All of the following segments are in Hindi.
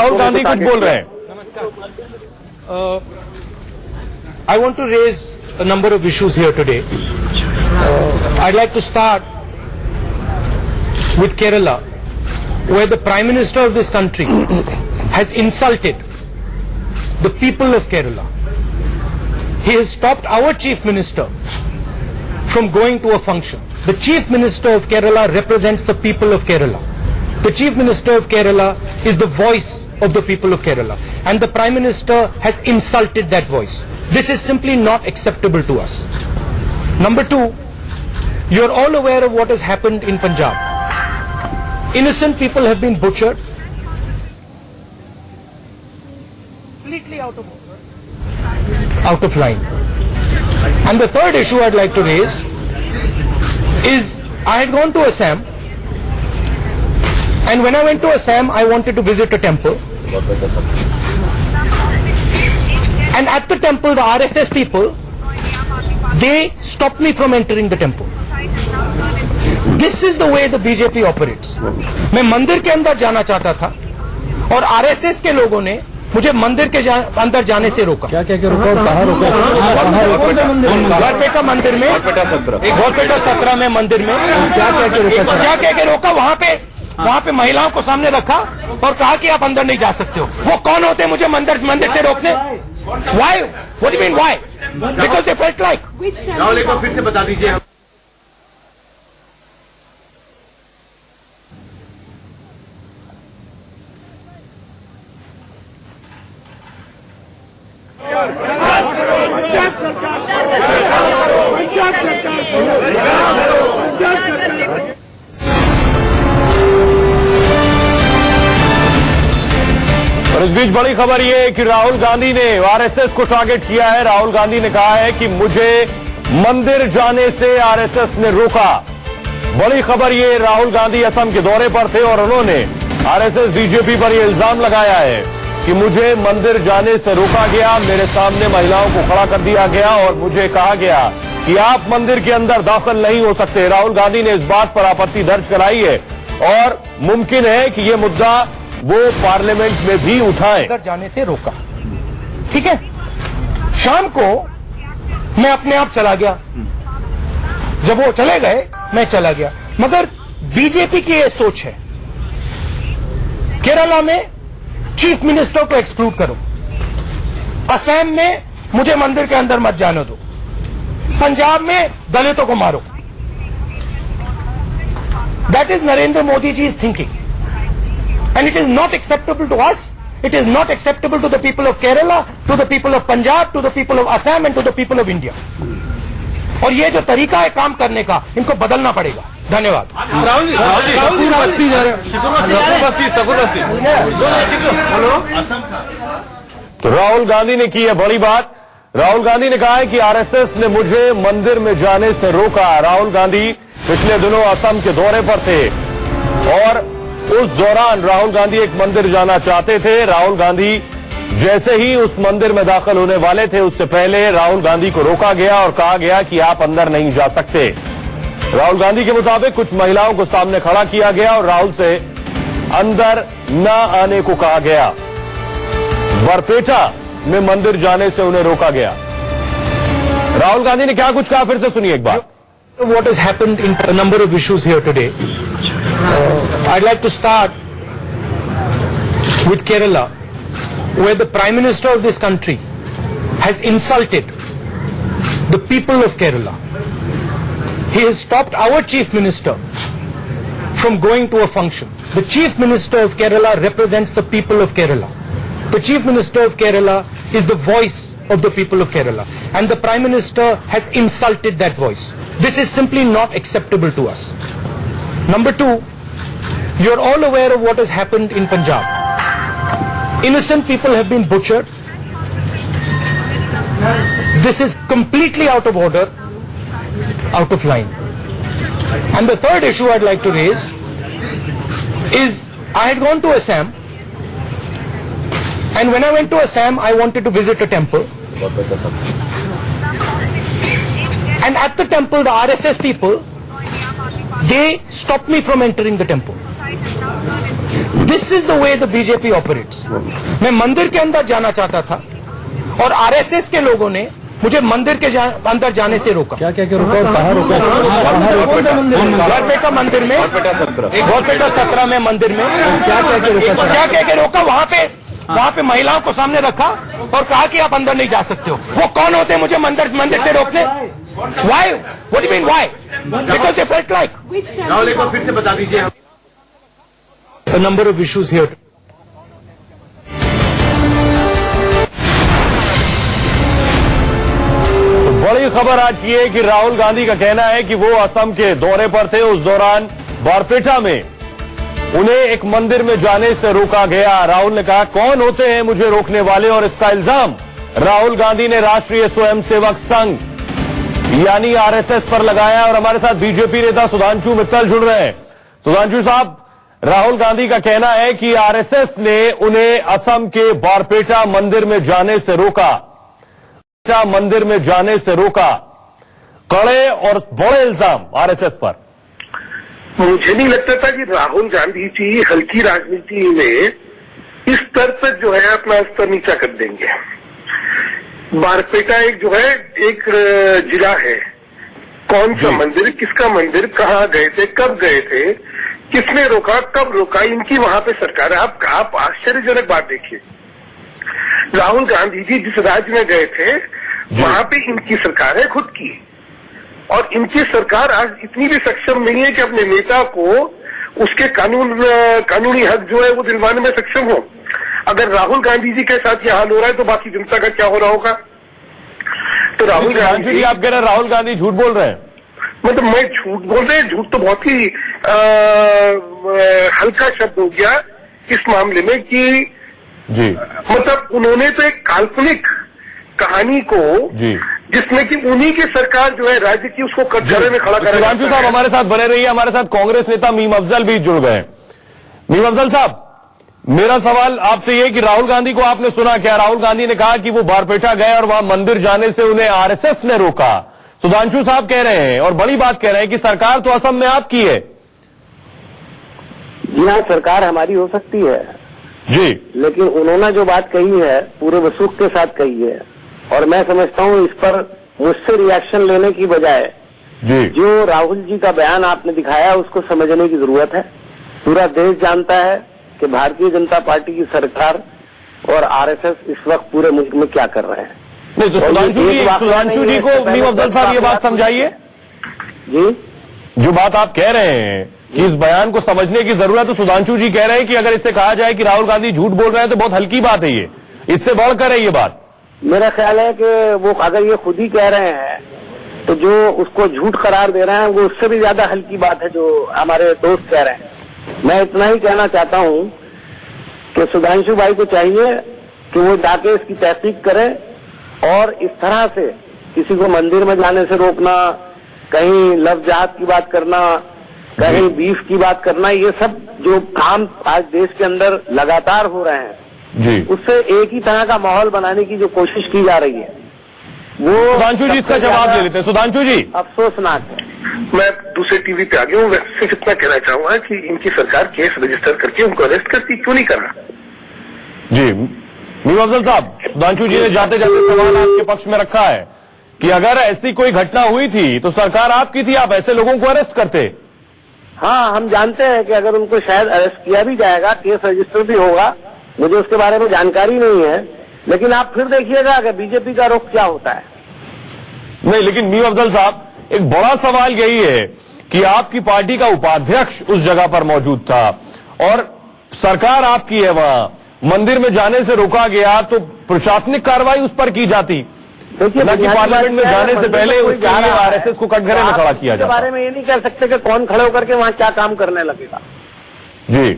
राहुल गांधी कुछ बोल रहे हैं। I want to raise a number of issues here today. I'd like to start with Kerala, where the Prime Minister of this country has insulted the people of Kerala. He has stopped our Chief Minister from going to a function. The Chief Minister of Kerala represents the people of Kerala. The Chief Minister of Kerala is the voice of the people of Kerala. And the Prime Minister has insulted that voice. This is simply not acceptable to us. Number two, you're all aware of what has happened in Punjab. Innocent people have been butchered. Completely out of line. And the third issue I'd like to raise is I had gone to Assam, and when I went to Assam, I wanted to visit a temple. And at the temple, the RSS people, they stopped me from entering the temple. This is the way the BJP operates. मैं मंदिर के अंदर जाना चाहता था और RSS के लोगों ने मुझे मंदिर के अंदर जाने से रोका। क्या क्या रोका और कहाँ रोका? गौरपेटा मंदिर में, गौरपेटा 17 में मंदिर में क्या क्या रोका? वहाँ पे महिलाओं को सामने रखा और कहा कि आप अंदर नहीं जा सकते हो। वो कौन होते हैं मुझे मंदिर से रोकने? Why? What do you mean why? Because they felt like. Rahul को फिर से बता दीजिए। और इस बीच बड़ी खबर यह है कि राहुल गांधी ने आरएसएस को टारगेट किया है। राहुल गांधी ने कहा है कि मुझे मंदिर जाने से आरएसएस ने रोका। बड़ी खबर यह, राहुल गांधी असम के दौरे पर थे और उन्होंने आरएसएस बीजेपी पर यह इल्जाम लगाया है कि मुझे मंदिर जाने से रोका गया, मेरे सामने महिलाओं को खड़ा कर दिया गया और मुझे कहा गया कि आप मंदिर के अंदर दाखिल नहीं हो सकते। राहुल गांधी ने इस बात पर आपत्ति दर्ज कराई है और मुमकिन है कि यह मुद्दा वो पार्लियामेंट में भी उठाएं। अंदर जाने से रोका, ठीक है। शाम को मैं अपने आप चला गया, जब वो चले गए मैं चला गया। मगर बीजेपी की ये सोच है, केरला में चीफ मिनिस्टर को एक्सक्लूड करो, असम में मुझे मंदिर के अंदर मत जाने दो, पंजाब में दलितों को मारो। That is Narendra Modi ji is thinking and it is not acceptable to us. It is not acceptable to the people of Kerala, to the people of Punjab, to the people of Assam and to the people of India. और ये जो तरीका है काम करने का, इनको बदलना पड़ेगा। धन्यवाद। तो राहुल गांधी ने की है बड़ी बात। राहुल गांधी ने कहा है कि आरएसएस ने मुझे मंदिर में जाने से रोका। राहुल गांधी पिछले दिनों असम के दौरे पर थे और उस दौरान राहुल गांधी एक मंदिर जाना चाहते थे। राहुल गांधी जैसे ही उस मंदिर में दाखिल होने वाले थे, उससे पहले राहुल गांधी को रोका गया और कहा गया कि आप अंदर नहीं जा सकते। राहुल गांधी के मुताबिक कुछ महिलाओं को सामने खड़ा किया गया और राहुल से अंदर न आने को कहा गया। बरपेटा में मंदिर जाने से उन्हें रोका गया। राहुल गांधी ने क्या कुछ कहा, फिर से सुनिए एक बार। What has happened in a number of issues here today. I'd like to start with Kerala, where the Prime Minister of this country has insulted the people of Kerala. He has stopped our Chief Minister from going to a function. The Chief Minister of Kerala represents the people of Kerala. The Chief Minister of Kerala is the voice of the people of Kerala. And the Prime Minister has insulted that voice. This is simply not acceptable to us. Number two, you're all aware of what has happened in Punjab. Innocent people have been butchered. This is completely out of order, out of line. And the third issue I'd like to raise is I had gone to Assam, and when I went to Assam, I wanted to visit a temple. And at the temple, the RSS people, they stopped me from entering the temple. This is the way the BJP operates. मैं मंदिर के अंदर जाना चाहता था और आरएसएस के लोगों ने मुझे मंदिर के अंदर जाने से रोका। क्या क्या क्या रोका और कहाँ रोका? गौरपेटा मंदिर में, गौरपेटा 17 में मंदिर में क्या क्या क्या रोका? क्या कह के रोका? वहां पे महिलाओं को सामने रखा और कहा कि आप अंदर नहीं जा सकते हो। वो कौन होते हैं मुझे मंदिर से रोकने? Why? What do you mean why? Because they felt like. Rahul, एक बार फिर से बता दीजिए। A number of issues here. बड़ी खबर आज की है कि राहुल गांधी का कहना है कि वो असम के दौरे पर थे। उस दौरान बारपेटा में उन्हें एक मंदिर में जाने से रोका गया। राहुल ने कहा, कौन होते हैं मुझे रोकने वाले? और इसका इल्जाम राहुल गांधी ने राष्ट्रीय स्वयंसेवक संघ यानी आरएसएस पर लगाया। और हमारे साथ बीजेपी नेता सुधांशु मित्तल जुड़ रहे हैं। सुधांशु साहब, राहुल गांधी का कहना है कि आरएसएस ने उन्हें असम के बारपेटा मंदिर में जाने से रोका, कड़े और बड़े इल्जाम आरएसएस पर। मुझे नहीं लगता था कि राहुल गांधी जी हल्की राजनीति में इस स्तर तक जो है अपना स्तर नीचा कर देंगे। बारपेटा एक जो है एक जिला है। कौन सा मंदिर, किसका मंदिर, कहाँ गए थे, कब गए थे, किसने रोका, कब रोका, इनकी वहां पे सरकार है। आप आश्चर्यजनक बात देखिए, राहुल गांधी जी जिस राज्य में गए थे वहां पे इनकी सरकार है खुद की, और इनकी सरकार आज इतनी भी सक्षम नहीं है कि अपने नेता को उसके कानूनी हक जो है वो दिलवाने में सक्षम हो। अगर राहुल गांधी जी के साथ यह हाल हो रहा है तो बाकी जनता का क्या हो रहा होगा? तो राहुल गांधी जी, आप कह रहे हैं राहुल गांधी झूठ बोल रहे हैं? मतलब मैं झूठ बोल रहे हैं, झूठ तो बहुत ही हल्का शब्द हो गया इस मामले में कि जी, मतलब उन्होंने तो एक काल्पनिक कहानी को जी, जिसमें कि उन्हीं की सरकार जो है राज्य की उसको कटघरे में खड़ा कर। सुधांशु साहब हमारे साथ बने रहिए। हमारे साथ कांग्रेस नेता मीम अफजल भी जुड़ गए। मीम अफजल साहब, मेरा सवाल आपसे ये कि राहुल गांधी को आपने सुना क्या? राहुल गांधी ने कहा कि वो बारपेटा गए और वहां मंदिर जाने से उन्हें आरएसएस ने रोका। सुधांशु साहब कह रहे हैं और बड़ी बात कह रहे हैं कि सरकार तो असम में आपकी है। जी हाँ, सरकार हमारी हो सकती है जी, लेकिन उन्होंने जो बात कही है पूरे वसूख के साथ कही है, और मैं समझता हूँ इस पर मुझसे रिएक्शन लेने की बजाय जी, जो राहुल जी का बयान आपने दिखाया उसको समझने की जरूरत है। पूरा देश जानता है कि भारतीय जनता पार्टी की सरकार और आरएसएस इस वक्त पूरे मुल्क में क्या कर रहे हैं। नहीं तो सुधांशु जी को मीम अफजल साहब ये बात समझाइए। जी, जो बात आप कह रहे हैं कि इस बयान को समझने की जरूरत है, तो सुधांशु जी कह रहे हैं कि अगर इससे कहा जाए कि राहुल गांधी झूठ बोल रहे हैं तो बहुत हल्की बात है, ये इससे बढ़कर है ये बात। मेरा ख्याल है कि वो अगर ये खुद ही कह रहे हैं तो जो उसको झूठ करार दे रहे हैं वो उससे भी ज्यादा हल्की बात है जो हमारे दोस्त कह रहे हैं। मैं इतना ही कहना चाहता हूं कि सुधांशु भाई को चाहिए कि वो जाके इसकी तहकीक करें, और इस तरह से किसी को मंदिर में जाने से रोकना, कहीं लव जहाद की बात करना, कहीं बीफ की बात करना, ये सब जो काम आज देश के अंदर लगातार हो रहे हैं जी, उससे एक ही तरह का माहौल बनाने की जो कोशिश की जा रही है वो सुधांशु जी इसका जवाब ले लेते हैं। सुधांशु जी, अफसोसनाक है। मैं दूसरे टीवी पे आ गया हूँ। मैं सिर्फ इतना कहना चाहूंगा कि इनकी सरकार केस रजिस्टर करके उनको अरेस्ट करती क्यों नहीं कर रहा? जी मीम अफजल साहब, सुधांशु जी ने जाते जाते सवाल आपके पक्ष में रखा है कि अगर ऐसी कोई घटना हुई थी तो सरकार आपकी थी, आप ऐसे लोगों को अरेस्ट करते। हाँ, हम जानते हैं कि अगर उनको शायद अरेस्ट किया भी जाएगा, केस रजिस्टर भी होगा, मुझे उसके बारे में जानकारी नहीं है, लेकिन आप फिर देखिएगा कि बीजेपी का रुख क्या होता है। नहीं, लेकिन मीम अफजल साहब, एक बड़ा सवाल यही है कि आपकी पार्टी का उपाध्यक्ष उस जगह पर मौजूद था और सरकार आपकी है, वहां मंदिर में जाने से रोका गया तो प्रशासनिक कार्रवाई उस पर की जाती, देखिए न कि पार्लियामेंट में जाने से पहले उसके लिए आरएसएस को कटघरे में खड़ा किया जाता। बारे में ये नहीं कह सकते कि कौन खड़े होकर के वहां क्या काम करने लगेगा। जी,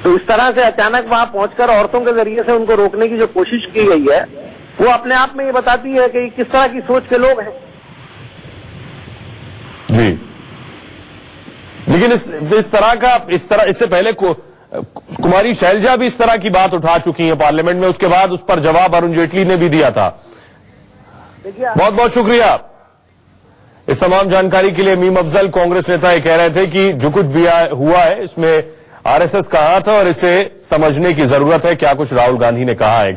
तो इस तरह से अचानक वहां पहुंचकर औरतों के जरिए से उनको रोकने की जो कोशिश की गई है वो अपने आप में ये बताती है कि किस तरह की सोच के लोग हैं। जी, लेकिन इससे पहले कुमारी शैलजा भी इस तरह की बात उठा चुकी हैं पार्लियामेंट में, उसके बाद उस पर जवाब अरुण जेटली ने भी दिया था। बहुत बहुत शुक्रिया इस तमाम जानकारी के लिए। मीम अफजल कांग्रेस नेता ये कह रहे थे कि जो कुछ भी हुआ है इसमें आरएसएस का हाथ है और इसे समझने की जरूरत है। क्या कुछ राहुल गांधी ने कहा है।